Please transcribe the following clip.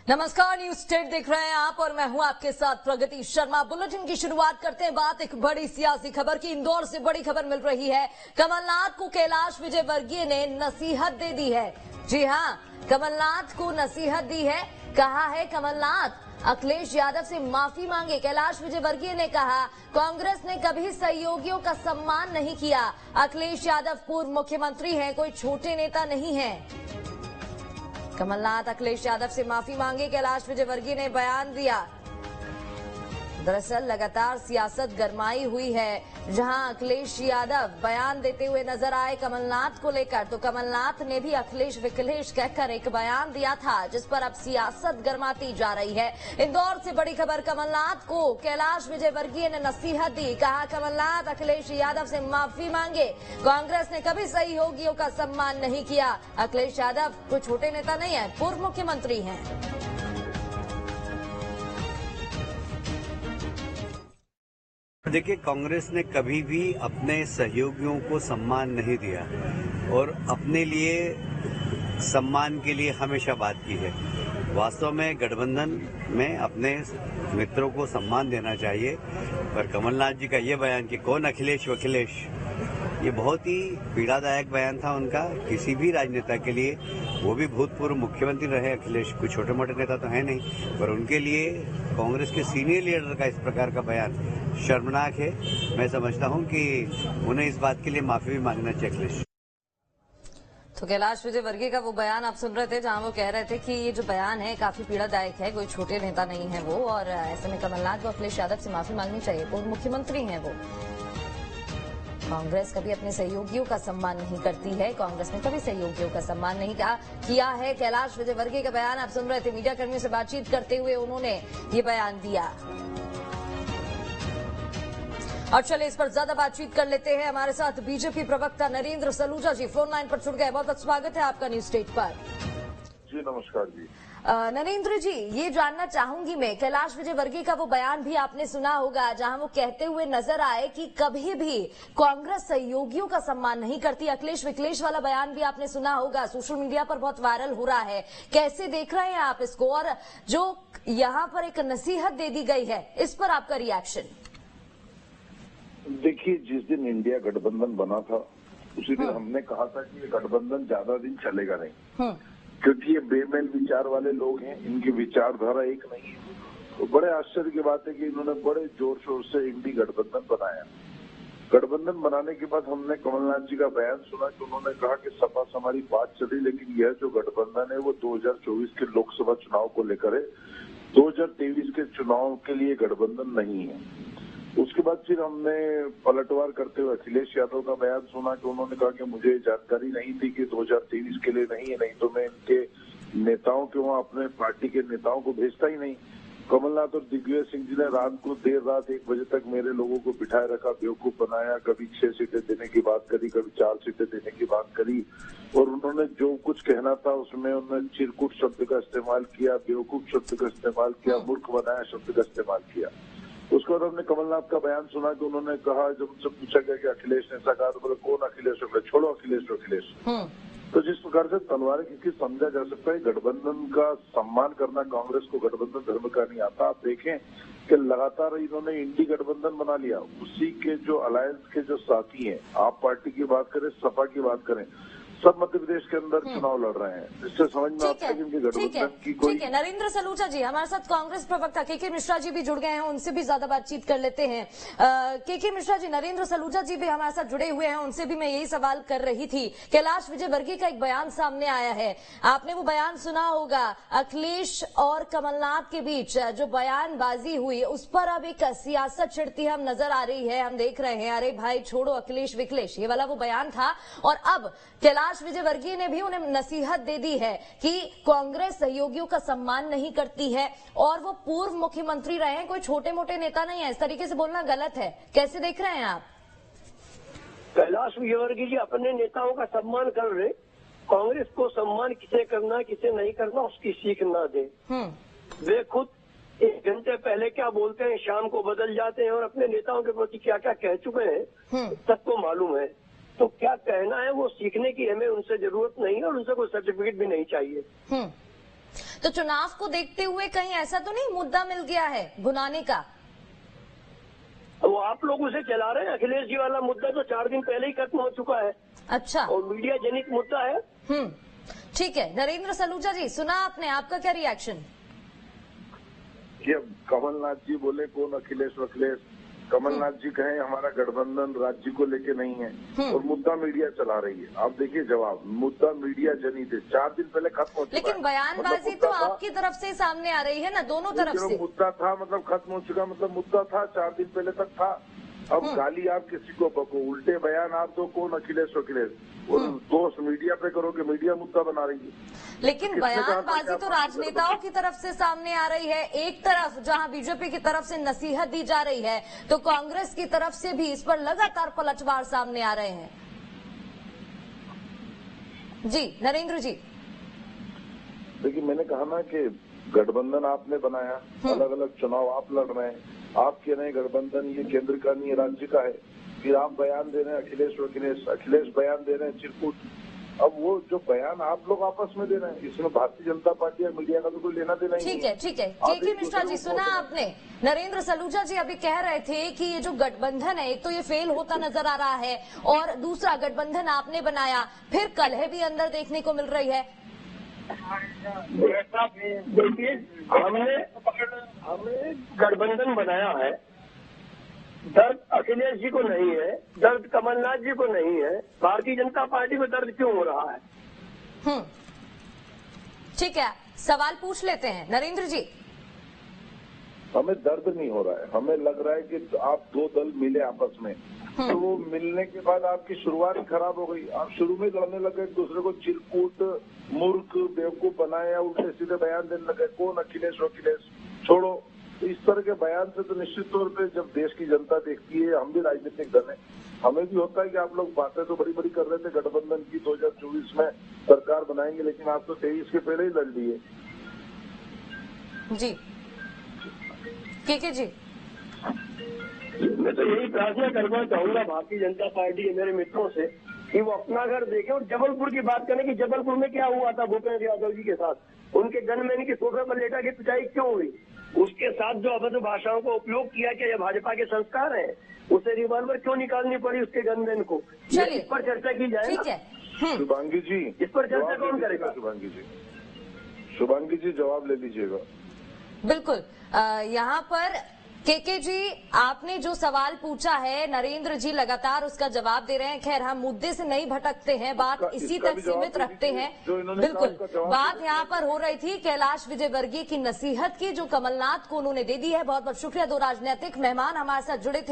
नमस्कार, news state देख रहे हैं आप और मैं हूं आपके साथ प्रगति शर्मा। बुलेटिन की शुरुआत करते हैं बात एक बड़ी सियासी खबर की। इंदौर से बड़ी खबर मिल रही है। कमलनाथ को कैलाश विजयवर्गीय ने नसीहत दे दी है। जी हां, कमलनाथ को नसीहत दी है। कहा है कमलनाथ अखिलेश यादव से माफी मांगे। कैलाश विजयवर्गीय ने कहा कांग्रेस ने कभी सहयोगियों का सम्मान नहीं किया। अखिलेश यादव पूर्व मुख्यमंत्री हैं, कोई छोटे नेता नहीं है। कमलनाथ अखिलेश यादव से माफी मांगी। कैलाश विजयवर्गीय ने बयान दिया। दरअसल लगातार सियासत गरमाई हुई है, जहां अखिलेश यादव बयान देते हुए नजर आए कमलनाथ को लेकर, तो कमलनाथ ने भी अखिलेश विखिलेश कहकर एक बयान दिया था, जिस पर अब सियासत गरमाती जा रही है। इंदौर से बड़ी खबर, कमलनाथ को कैलाश विजयवर्गीय ने नसीहत दी। कहा कमलनाथ अखिलेश यादव से माफी मांगे। कांग्रेस ने कभी सहयोगियों का सम्मान नहीं किया। अखिलेश यादव कोई छोटे नेता नहीं है, पूर्व मुख्यमंत्री हैं। देखिए, कांग्रेस ने कभी भी अपने सहयोगियों को सम्मान नहीं दिया और अपने लिए सम्मान के लिए हमेशा बात की है। वास्तव में गठबंधन में अपने मित्रों को सम्मान देना चाहिए, पर कमलनाथ जी का ये बयान कि कौन अखिलेश वखिलेश, ये बहुत ही पीड़ादायक बयान था उनका किसी भी राजनेता के लिए। वो भी भूतपूर्व मुख्यमंत्री रहे अखिलेश, कोई छोटे मोटे नेता तो है नहीं, पर उनके लिए कांग्रेस के सीनियर लीडर का इस प्रकार का बयान शर्मनाक है। मैं समझता हूं कि उन्हें इस बात के लिए माफी भी मांगना चाहिए अखिलेश। तो कैलाश विजयवर्गीय का वो बयान आप सुन रहे थे, जहां वो कह रहे थे कि ये जो बयान है काफी पीड़ादायक है, कोई छोटे नेता नहीं है वो, और ऐसे में कमलनाथ को अखिलेश यादव से माफी मांगनी चाहिए। पूर्व मुख्यमंत्री हैं वो। कांग्रेस कभी अपने सहयोगियों का सम्मान नहीं करती है। कांग्रेस ने कभी सहयोगियों का सम्मान नहीं किया है। कैलाश विजयवर्गीय का बयान आप सुन रहे थे। मीडिया कर्मियों से बातचीत करते हुए उन्होंने ये बयान दिया। और चलिए इस पर ज्यादा बातचीत कर लेते हैं। हमारे साथ बीजेपी प्रवक्ता नरेंद्र सलूजा जी फोन लाइन पर जुड़ गए। बहुत बहुत स्वागत है आपका न्यूज स्टेट पर। जी नमस्कार जी। नरेंद्र जी, ये जानना चाहूंगी मैं, कैलाश विजयवर्गीय का वो बयान भी आपने सुना होगा, जहां वो कहते हुए नजर आए कि कभी भी कांग्रेस सहयोगियों का सम्मान नहीं करती। अखिलेश विखिलेश वाला बयान भी आपने सुना होगा, सोशल मीडिया पर बहुत वायरल हो रहा है। कैसे देख रहे हैं आप इसको, और जो यहाँ पर एक नसीहत दे दी गई है, इस पर आपका रिएक्शन? देखिए, जिस दिन इंडिया गठबंधन बना था उसी दिन हमने कहा था कि ये गठबंधन ज्यादा दिन चलेगा नहीं, क्योंकि ये बेमेल विचार वाले लोग हैं, इनकी विचारधारा एक नहीं है। तो बड़े आश्चर्य की बात है कि इन्होंने बड़े जोर शोर से इंडी गठबंधन बनाया। गठबंधन बनाने के बाद हमने कमलनाथ जी का बयान सुना कि उन्होंने कहा कि सपा से हमारी बात चली, लेकिन यह जो गठबंधन है वो 2024 के लोकसभा चुनाव को लेकर है, 2023 के चुनाव के लिए गठबंधन नहीं है। उसके बाद फिर हमने पलटवार करते हुए अखिलेश यादव का बयान सुना कि उन्होंने कहा कि मुझे जानकारी नहीं थी कि 2023 के लिए नहीं है, नहीं तो मैं इनके नेताओं के वहाँ अपने पार्टी के नेताओं को भेजता ही नहीं। कमलनाथ और दिग्विजय सिंह जी ने रात को देर रात 1 बजे तक मेरे लोगों को बिठाए रखा, बेवकूफ बनाया। कभी 6 सीटें देने की बात करी, कभी 4 सीटें देने की बात करी, और उन्होंने जो कुछ कहना था उसमें उन्होंने चिरकुट शब्द का इस्तेमाल किया, बेवकूफ शब्द का इस्तेमाल किया, मूर्ख बनाया शब्द का इस्तेमाल किया। उसके बाद हमने कमलनाथ का बयान सुना कि उन्होंने कहा, जब उनसे पूछा गया कि अखिलेश ने ऐसा कहा, तो बोले कौन अखिलेश वखिलेश, छोड़ो अखिलेश वखिलेश। तो जिस प्रकार से तलवार किसी समझा जा सकता है, गठबंधन का सम्मान करना कांग्रेस को गठबंधन धर्म का नहीं आता। आप देखें कि लगातार इन्होंने इंडी गठबंधन बना लिया, उसी के जो अलायंस के जो साथी हैं, आप पार्टी की बात करें, सपा की बात करें, सब मध्य प्रदेश के अंदर चुनाव लड़ रहे हैं। इससे समझ में आता है कि इनकी गठबंधन की कोई। ठीक है नरेंद्र सलूजा जी, हमारे साथ कांग्रेस प्रवक्ता के मिश्रा जी भी जुड़ गए हैं, उनसे भी ज्यादा बातचीत कर लेते हैं। के मिश्रा जी, नरेंद्र सलूजा जी भी हमारे साथ जुड़े हुए हैं, उनसे भी मैं यही सवाल कर रही थी। कैलाश विजयवर्गीय का एक बयान सामने आया है, आपने वो बयान सुना होगा। अखिलेश और कमलनाथ के बीच जो बयानबाजी हुई, उस पर अब एक सियासत छिड़ती हम नजर आ रही है। हम देख रहे हैं, अरे भाई छोड़ो अखिलेश विखिलेश, ये वाला वो बयान था। और अब कैलाश विजयवर्गीय ने भी उन्हें नसीहत दे दी है कि कांग्रेस सहयोगियों का सम्मान नहीं करती है, और वो पूर्व मुख्यमंत्री रहे हैं, कोई छोटे मोटे नेता नहीं है। इस तरीके से बोलना गलत है। कैसे देख रहे हैं आप? कैलाश विजयवर्गीय जी अपने नेताओं का सम्मान कर रहे, कांग्रेस को सम्मान किसे करना किसे नहीं करना उसकी सीख ना दे। वे खुद 1 घंटे पहले क्या बोलते हैं, शाम को बदल जाते हैं, और अपने नेताओं के प्रति क्या क्या कह चुके हैं सबको मालूम है। तो क्या कहना है वो सीखने की हमें उनसे जरूरत नहीं है, और उनसे कोई सर्टिफिकेट भी नहीं चाहिए। तो चुनाव को देखते हुए कहीं ऐसा तो नहीं मुद्दा मिल गया है भुनाने का? वो आप लोग उसे चला रहे हैं। अखिलेश जी वाला मुद्दा तो 4 दिन पहले ही खत्म हो चुका है। अच्छा, और मीडिया जनित मुद्दा है। ठीक है। नरेंद्र सलूजा जी, सुना आपने, आपका क्या रिएक्शन? कि अब कमलनाथ जी बोले कौन अखिलेश वखिलेश, कमलनाथ जी कहें हमारा गठबंधन राज्य को लेके नहीं है और मुद्दा मीडिया चला रही है। आप देखिए जवाब, मुद्दा मीडिया जनित है, 4 दिन पहले खत्म हो चुका है। लेकिन बयानबाजी तो आपकी तरफ से सामने आ रही है ना, दोनों तरफ से। मुद्दा था मतलब खत्म हो चुका, मतलब मुद्दा था 4 दिन पहले तक था। अब गाली आप किसी को बको, उल्टे बयान आप दो कौन अखिलेश वखिलेश, और दोष मीडिया पे करोगे, मीडिया मुद्दा बना रही है। लेकिन बयानबाजी तो राजनेताओं की तरफ से सामने आ रही है। एक तरफ जहां बीजेपी की तरफ से नसीहत दी जा रही है, तो कांग्रेस की तरफ से भी इस पर लगातार पलटवार सामने आ रहे हैं। जी नरेंद्र जी, देखिए मैंने कहा ना कि गठबंधन आपने बनाया, अलग अलग चुनाव आप लड़ रहे हैं, आप कह रहे हैं गठबंधन ये केंद्र का नहीं है राज्य का है, फिर आप बयान दे रहे हैं अखिलेश वखिलेश, अखिलेश बयान दे रहे हैं चिरकुट। अब वो जो बयान आप लोग आपस में दे रहे हैं, इसमें भारतीय जनता पार्टी और मीडिया का तो कोई लेना देना ही नहीं। ठीक है, ठीक है। के मिश्रा जी, सुना आपने? नरेंद्र सलूजा जी अभी कह रहे थे कि ये जो गठबंधन है, एक तो ये फेल होता नजर आ रहा है, और दूसरा गठबंधन आपने बनाया, फिर कलह भी अंदर देखने को मिल रही है। देखिए, हमने गठबंधन बनाया है, दर्द अखिलेश जी को नहीं है, दर्द कमलनाथ जी को नहीं है, भारतीय जनता पार्टी को दर्द क्यों हो रहा है? ठीक है, सवाल पूछ लेते हैं नरेंद्र जी। हमें दर्द नहीं हो रहा है, हमें लग रहा है कि आप 2 दल मिले आपस में, तो वो मिलने के बाद आपकी शुरुआत ही खराब हो गई। आप शुरू में लड़ने लगे, एक दूसरे को चिरकूट मूर्ख बेवकूफ बनाया, उल्टे सीधे बयान देने लगे कौन अखिलेश वखिलेश। छोड़ो, इस तरह के बयान से तो निश्चित तौर पे जब देश की जनता देखती है, हम भी राजनीतिक दल हैं, हमें भी होता है कि आप लोग बातें तो बड़ी बड़ी कर रहे थे गठबंधन की, 2024 में सरकार बनाएंगे, लेकिन आप तो 23 के पहले ही लड़ लिए। जी के जी, मैं तो यही प्रार्थना करना चाहूंगा भारतीय जनता पार्टी के मेरे मित्रों से कि वो अपना घर देखें और जबलपुर की बात करें कि जबलपुर में क्या हुआ था भूपेंद्र यादव जी के साथ, उनके गनमैन के सोफे पर लेटा के पिटाई क्यों हुई, उसके साथ जो अभद्र भाषाओं का उपयोग किया, क्या ये भाजपा के संस्कार है? उसे रिवॉल्वर क्यों निकालनी पड़ी उसके गनमैन को? इस पर चर्चा की जाए। ठीक है। शुभांगी जी, इस पर चर्चा कौन करेगा? शुभांगी जी जवाब ले लीजिएगा। बिल्कुल। यहाँ पर के जी, आपने जो सवाल पूछा है, नरेंद्र जी लगातार उसका जवाब दे रहे हैं। खैर, हम मुद्दे से नहीं भटकते हैं, बात इसी तक सीमित रखते हैं। बिल्कुल, बात यहाँ पर हो रही थी कैलाश विजयवर्गीय की नसीहत की, जो कमलनाथ को उन्होंने दे दी है। बहुत बहुत शुक्रिया। 2 राजनीतिक मेहमान हमारे साथ जुड़े थे।